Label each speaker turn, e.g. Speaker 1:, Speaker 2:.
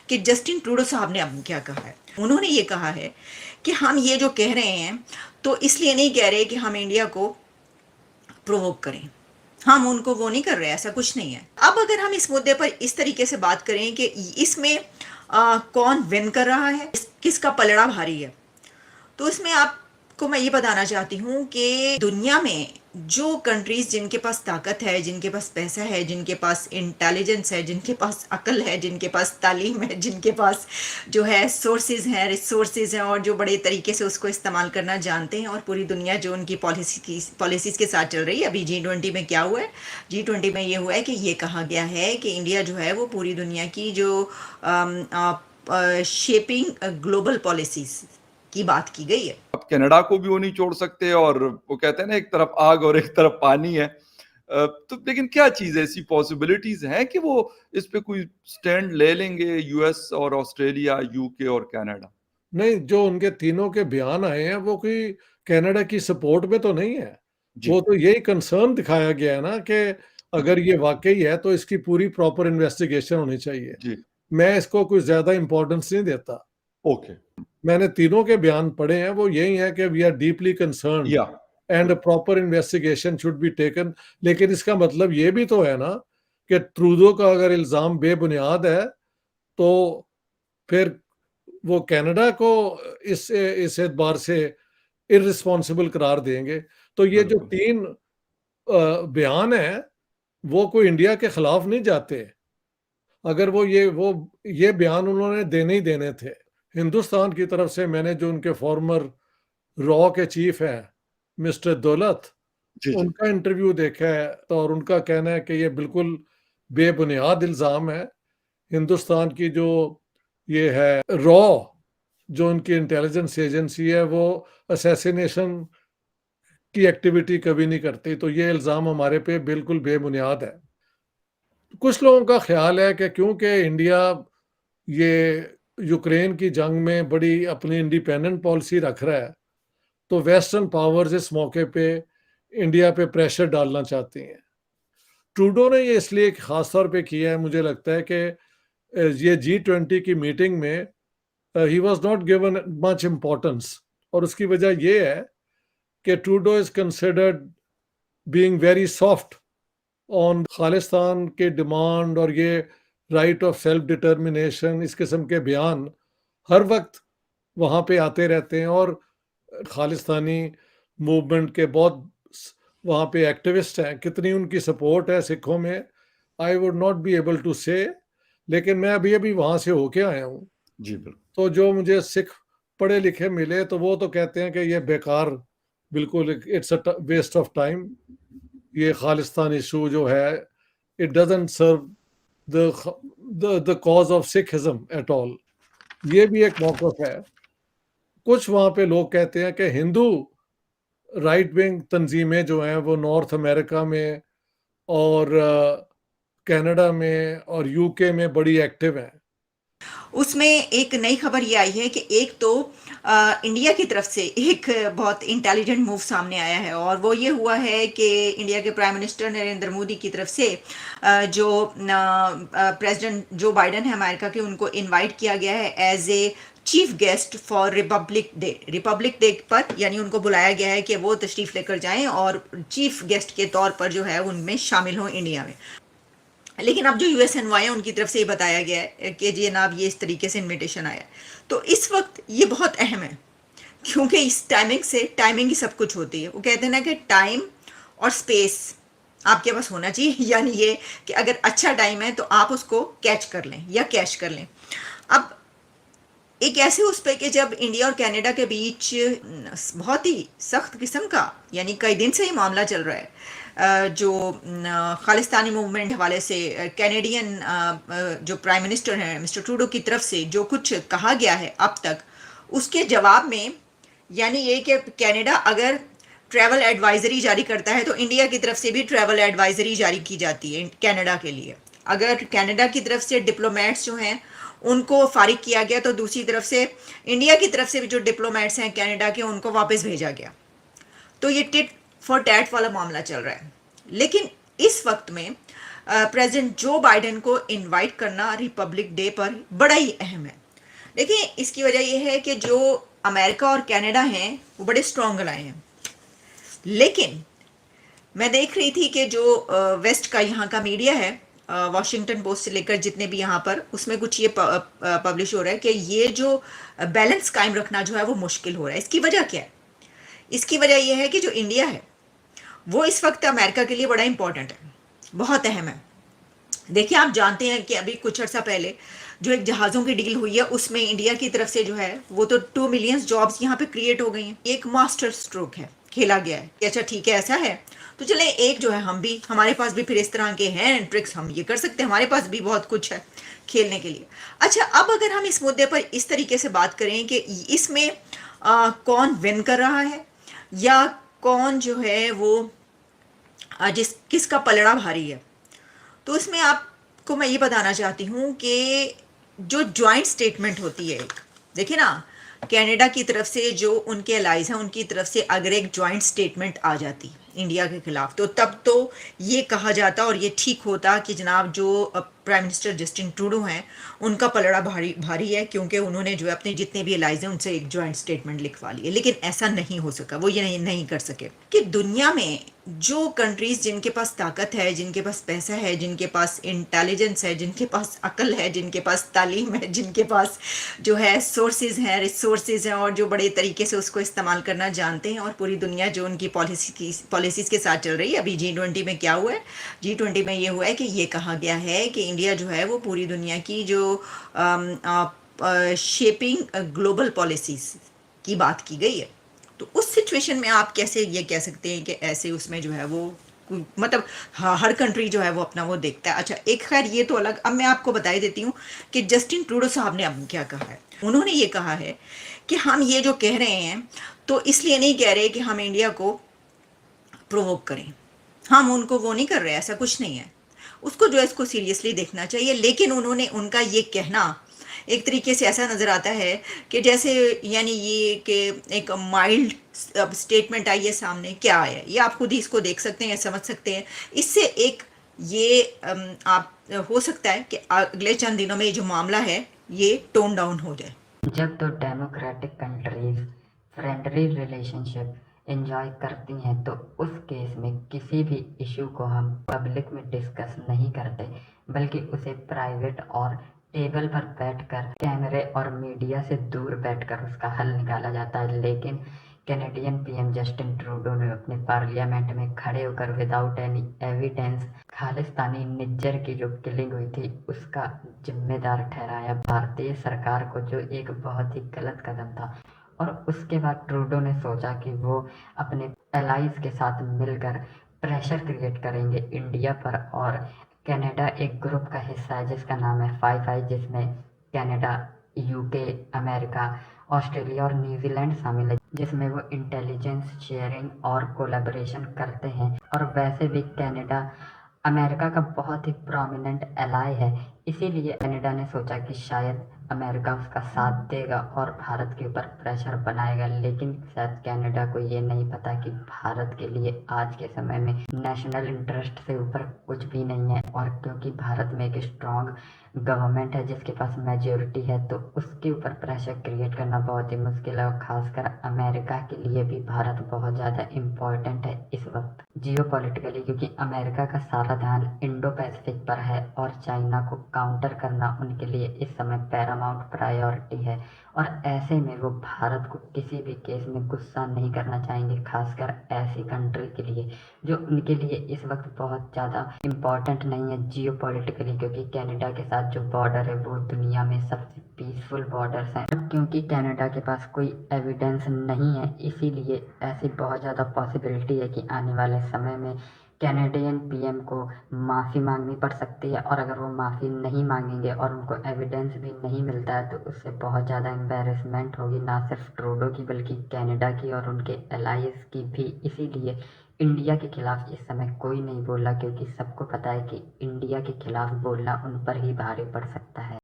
Speaker 1: कि Justin Trudeau साहब ने अब क्या कहा है। उन्होंने ये कहा है कि हम ये जो कह रहे हैं तो इसलिए नहीं कह रहे कि हम इंडिया को प्रोवोक करें, हम उनको वो नहीं कर रहे, ऐसा कुछ नहीं है। अब अगर हम इस मुद्दे पर इस तरीके से बात करें कि इसमें कौन विन कर रहा है, किसका पलड़ा भारी है, तो इसमें आपको मैं ये बताना चाहती हूँ कि दुनिया में जो कंट्रीज जिनके पास ताकत है, जिनके पास पैसा है, जिनके पास इंटेलिजेंस है, जिनके पास अकल है, जिनके पास तालीम है, जिनके पास जो है सोर्सेज हैं, रिसोर्सेज हैं, और जो बड़े तरीके से उसको इस्तेमाल करना जानते हैं, और पूरी दुनिया जो उनकी पॉलिसीज के साथ चल रही है। अभी G20 में क्या हुआ है, G20 में ये हुआ है कि ये कहा गया है कि इंडिया जो है वो पूरी दुनिया की जो शेपिंग ग्लोबल पॉलिसीज की बात की गई है।
Speaker 2: अब कनाडा को भी वो नहीं छोड़ सकते, और वो कहते हैं ना, एक तरफ आग और एक तरफ पानी है। तो लेकिन क्या चीज है, ऐसी पॉसिबिलिटीज हैं कि वो इस पे कोई स्टैंड ले लेंगे, यूएस और ऑस्ट्रेलिया, यूके और कनाडा?
Speaker 3: नहीं, जो उनके तीनों के बयान आए हैं वो कोई कनाडा की सपोर्ट में तो नहीं है। वो तो यही कंसर्न दिखाया गया है ना कि अगर ये वाकई है तो इसकी पूरी प्रॉपर इन्वेस्टिगेशन होनी चाहिए।
Speaker 2: जी।
Speaker 3: मैं इसको कोई ज्यादा इंपॉर्टेंस नहीं देता।
Speaker 2: ओके।
Speaker 3: मैंने तीनों के बयान पढ़े हैं, वो यही है कि वी आर डीपली कंसर्न
Speaker 2: या
Speaker 3: and proper investigation should be taken. लेकिन इसका मतलब ये भी तो है ना कि ट्रूडो का अगर इल्जाम बेबुनियाद है तो फिर वो कनाडा को इस एतबार से इररिस्पॉन्सिबल करार देंगे। तो ये जो
Speaker 2: बिल्कुल।
Speaker 3: 3 बयान है वो कोई इंडिया के खिलाफ नहीं जाते। अगर वो ये बयान उन्होंने देने ही देने थे। हिंदुस्तान की तरफ से मैंने जो उनके फॉर्मर रॉ के चीफ हैं मिस्टर दौलत,
Speaker 2: जी जी।
Speaker 3: उनका इंटरव्यू देखा है तो, और उनका कहना है कि ये बिल्कुल बेबुनियाद इल्ज़ाम है। हिंदुस्तान की जो ये है रॉ, जो उनकी इंटेलिजेंस एजेंसी है, वो असैसिनेशन की एक्टिविटी कभी नहीं करती, तो ये इल्ज़ाम हमारे पे बिल्कुल बेबुनियाद है। कुछ लोगों का ख्याल है कि क्योंकि इंडिया ये यूक्रेन की जंग में बड़ी अपनी इंडिपेंडेंट पॉलिसी रख रहा है, तो वेस्टर्न पावर्स इस मौके पे इंडिया पे प्रेशर डालना चाहती हैं। ट्रूडो ने ये इसलिए खास तौर पे किया है, मुझे लगता है कि ये G20 की मीटिंग में he was not given much importance, और उसकी वजह ये है कि Trudeau is considered being very soft on Khalistan के डिमांड, और ये राइट ऑफ सेल्फ डिटर्मिनेशन, इस किस्म के बयान हर वक्त वहाँ पे आते रहते हैं। और खालिस्तानी मूवमेंट के बहुत वहाँ पे एक्टिविस्ट हैं, कितनी उनकी सपोर्ट है सिखों में I would not be able to say, लेकिन मैं अभी अभी वहाँ से होके आया हूँ।
Speaker 2: जी बिल्कुल।
Speaker 3: तो जो मुझे सिख पढ़े लिखे मिले तो वो तो कहते हैं कि ये बेकार, बिल्कुल it's a waste of time, ये खालिस्तान इशू जो है it doesn't serve the cause of Sikhism at all. ये भी एक मौक़िफ़ है। कुछ वहाँ पे लोग कहते हैं कि हिंदू राइट विंग तंजीमें जो हैं वो नॉर्थ अमेरिका में और कनाडा में और यूके में बड़ी एक्टिव हैं।
Speaker 1: उसमें एक नई खबर ये आई है कि एक तो इंडिया की तरफ से एक बहुत इंटेलिजेंट मूव सामने आया है, और वो ये हुआ है कि इंडिया के प्राइम मिनिस्टर नरेंद्र मोदी की तरफ से जो प्रेसिडेंट जो बाइडन है अमेरिका के, उनको इनवाइट किया गया है as a chief guest for republic day पर, यानी उनको बुलाया गया है कि वो तशरीफ लेकर जाएं और चीफ गेस्ट के तौर पर जो है उनमें शामिल हों इंडिया में। लेकिन अब जो USNY है उनकी तरफ से ये बताया गया है कि जी जनाब ये इस तरीके से इनविटेशन आया। तो इस वक्त ये बहुत अहम है, क्योंकि इस टाइमिंग ही सब कुछ होती है। वो कहते हैं ना कि टाइम और स्पेस आपके पास होना चाहिए, यानी ये कि अगर अच्छा टाइम है तो आप उसको कैच कर लें या कैश कर लें। अब एक ऐसे उस पे कि जब इंडिया और कनाडा के बीच बहुत ही सख्त किस्म का, यानी कई दिन से ही मामला चल रहा है, जो खालिस्तानी मूवमेंट हवाले से कैनेडियन जो प्राइम मिनिस्टर हैं मिस्टर ट्रूडो की तरफ से जो कुछ कहा गया है अब तक, उसके जवाब में यानी ये कि कनाडा अगर ट्रैवल एडवाइजरी जारी करता है तो इंडिया की तरफ से भी ट्रैवल एडवाइजरी जारी की जाती है कनाडा के लिए। अगर कनाडा की तरफ से डिप्लोमेट्स जो हैं उनको फारिग किया गया तो दूसरी तरफ से इंडिया की तरफ से भी जो डिप्लोमेट्स हैं कनाडा के उनको वापस भेजा गया। तो ये टिट फॉर टैट वाला मामला चल रहा है। लेकिन इस वक्त में प्रेसिडेंट जो बाइडेन को इनवाइट करना रिपब्लिक डे पर बड़ा ही अहम है। देखिए, इसकी वजह यह है कि जो अमेरिका और कनाडा हैं वो बड़े स्ट्रॉन्ग अलाय हैं, लेकिन मैं देख रही थी कि जो वेस्ट का यहाँ का मीडिया है, वॉशिंगटन पोस्ट से लेकर जितने भी यहाँ पर, उसमें कुछ ये पब्लिश हो रहा है कि ये जो बैलेंस कायम रखना जो है वो मुश्किल हो रहा है। इसकी वजह क्या है? इसकी वजह यह है कि जो इंडिया है वो इस वक्त अमेरिका के लिए बड़ा इंपॉर्टेंट है, बहुत अहम है। देखिए, आप जानते हैं कि अभी कुछ अर्सा पहले जो एक जहाज़ों की डील हुई है उसमें इंडिया की तरफ से जो है वो तो 2 मिलियन जॉब्स यहाँ पे क्रिएट हो गई हैं। एक मास्टर स्ट्रोक है, खेला गया है कि अच्छा ठीक है ऐसा है तो चले एक जो है हम भी, हमारे पास भी फिर इस तरह के हैं ट्रिक्स, हम ये कर सकते हैं, हमारे पास भी बहुत कुछ है खेलने के लिए। अच्छा, अब अगर हम इस मुद्दे पर इस तरीके से बात करें कि इसमें कौन विन कर रहा है या कौन जो है वो किसका पलड़ा भारी है, तो इसमें आपको मैं ये बताना चाहती हूँ कि जो ज्वाइंट स्टेटमेंट होती है एक, देखिए ना, कनाडा की तरफ से जो उनके अलाइज हैं उनकी तरफ से अगर एक ज्वाइंट स्टेटमेंट आ जाती इंडिया के खिलाफ, तो तब तो ये कहा जाता और ये ठीक होता कि जनाब जो प्राइम मिनिस्टर जस्टिन ट्रूडो हैं उनका पलड़ा भारी भारी है, क्योंकि उन्होंने जो है अपने जितने भी अलाइज हैं उनसे एक ज्वाइंट स्टेटमेंट लिखवा ली है। लेकिन ऐसा नहीं हो सका, वो ये नहीं कर सके कि दुनिया में जो कंट्रीज जिनके पास ताकत है, जिनके पास पैसा है, जिनके पास इंटेलिजेंस है, जिनके पास अकल है, जिनके पास तालीम है, जिनके पास जो है सोर्सेज हैं, रिसोर्सेज हैं और जो बड़े तरीके से उसको इस्तेमाल करना जानते हैं, और पूरी दुनिया जो उनकी पॉलिसीज़ के साथ चल रही है। अभी G20 में क्या हुआ है? G20 में ये हुआ है कि ये कहा गया है कि इंडिया जो है वो पूरी दुनिया की जो शेपिंग ग्लोबल पॉलिसीज़ की बात की गई है। तो उस सिचुएशन में आप कैसे ये कह सकते हैं कि ऐसे उसमें जो है वो मतलब हर कंट्री जो है वो अपना वो देखता है। अच्छा, एक खैर ये तो अलग, अब मैं आपको बता ही देती हूँ कि जस्टिन ट्रूडो साहब ने अब क्या कहा है। उन्होंने ये कहा है कि हम ये जो कह रहे हैं तो इसलिए नहीं कह रहे कि हम इंडिया को प्रोवोक करें, हम उनको वो नहीं कर रहे, ऐसा कुछ नहीं है। उसको जो है इसको सीरियसली देखना चाहिए। लेकिन उन्होंने उनका ये कहना एक तरीके से ऐसा नज़र आता है कि जैसे यानी ये कि एक माइल्ड स्टेटमेंट आई है सामने, क्या आया ये आप खुद ही इसको देख सकते हैं, समझ सकते हैं। इससे एक ये आप हो सकता है कि अगले चंद दिनों में ये जो मामला है ये टोन डाउन हो जाए।
Speaker 4: जब दो democratic countries friendly relationship enjoy करती हैं तो उस केस में किसी भी इशू को हम पब्लिक में डिस्कस नहीं करते, बल्कि उसे प्राइवेट और टेबल पर बैठकर कैमरे और मीडिया से दूर बैठकर उसका हल निकाला जाता है। लेकिन कैनेडियन पीएम जस्टिन ट्रूडो ने अपने पार्लियामेंट में खड़े होकर without any evidence Khalistani Nijjar की जो किलिंग हुई थी उसका जिम्मेदार ठहराया भारतीय सरकार को, जो एक बहुत ही गलत कदम था। और उसके बाद ट्रूडो ने सोचा कि वो अपने एलाइज के साथ मिलकर प्रेशर क्रिएट करेंगे इंडिया पर। और कनाडा एक ग्रुप का हिस्सा है जिसका नाम है फाइव आई, जिसमें कनाडा, यूके, अमेरिका, ऑस्ट्रेलिया और न्यूजीलैंड शामिल है, जिसमें वो इंटेलिजेंस शेयरिंग और कोलैबोरेशन करते हैं। और वैसे भी कनाडा अमेरिका का बहुत ही प्रोमिनेंट एलाय है, इसीलिए कनाडा ने सोचा कि शायद अमेरिका उसका साथ देगा और भारत के ऊपर प्रेशर बनाएगा। लेकिन शायद कनाडा को ये नहीं पता कि भारत के लिए आज के समय में नेशनल इंटरेस्ट से ऊपर कुछ भी नहीं है। और क्योंकि भारत में एक स्ट्रॉन्ग गवर्नमेंट है जिसके पास मेजोरिटी है, तो उसके ऊपर प्रेशर क्रिएट करना बहुत ही मुश्किल है। और खासकर अमेरिका के लिए भी भारत बहुत ज़्यादा इम्पोर्टेंट है इस वक्त जियोपॉलिटिकली, क्योंकि अमेरिका का सारा ध्यान इंडो पैसिफिक पर है और चाइना को काउंटर करना उनके लिए इस समय पैरामाउंट प्रायोरिटी है। और ऐसे में वो भारत को किसी भी केस में गुस्सा नहीं करना चाहेंगे, खासकर ऐसी कंट्री के लिए जो उनके लिए इस वक्त बहुत ज़्यादा इम्पॉर्टेंट नहीं है जियोपॉलिटिकली, क्योंकि कनाडा के साथ जो बॉर्डर है वो दुनिया में सबसे पीसफुल बॉर्डर्स हैं। क्योंकि कनाडा के पास कोई एविडेंस नहीं है, इसीलिए ऐसी बहुत ज़्यादा पॉसिबिलिटी है कि आने वाले समय में कैनेडियन पीएम को माफ़ी मांगनी पड़ सकती है। और अगर वो माफ़ी नहीं मांगेंगे और उनको एविडेंस भी नहीं मिलता है तो उससे बहुत ज़्यादा एम्बेरसमेंट होगी, ना सिर्फ ट्रूडो की बल्कि कनाडा की और उनके एलाइज की भी। इसीलिए इंडिया के खिलाफ इस समय कोई नहीं बोला, क्योंकि सबको पता है कि इंडिया के खिलाफ बोलना उन पर ही भारी पड़ सकता है।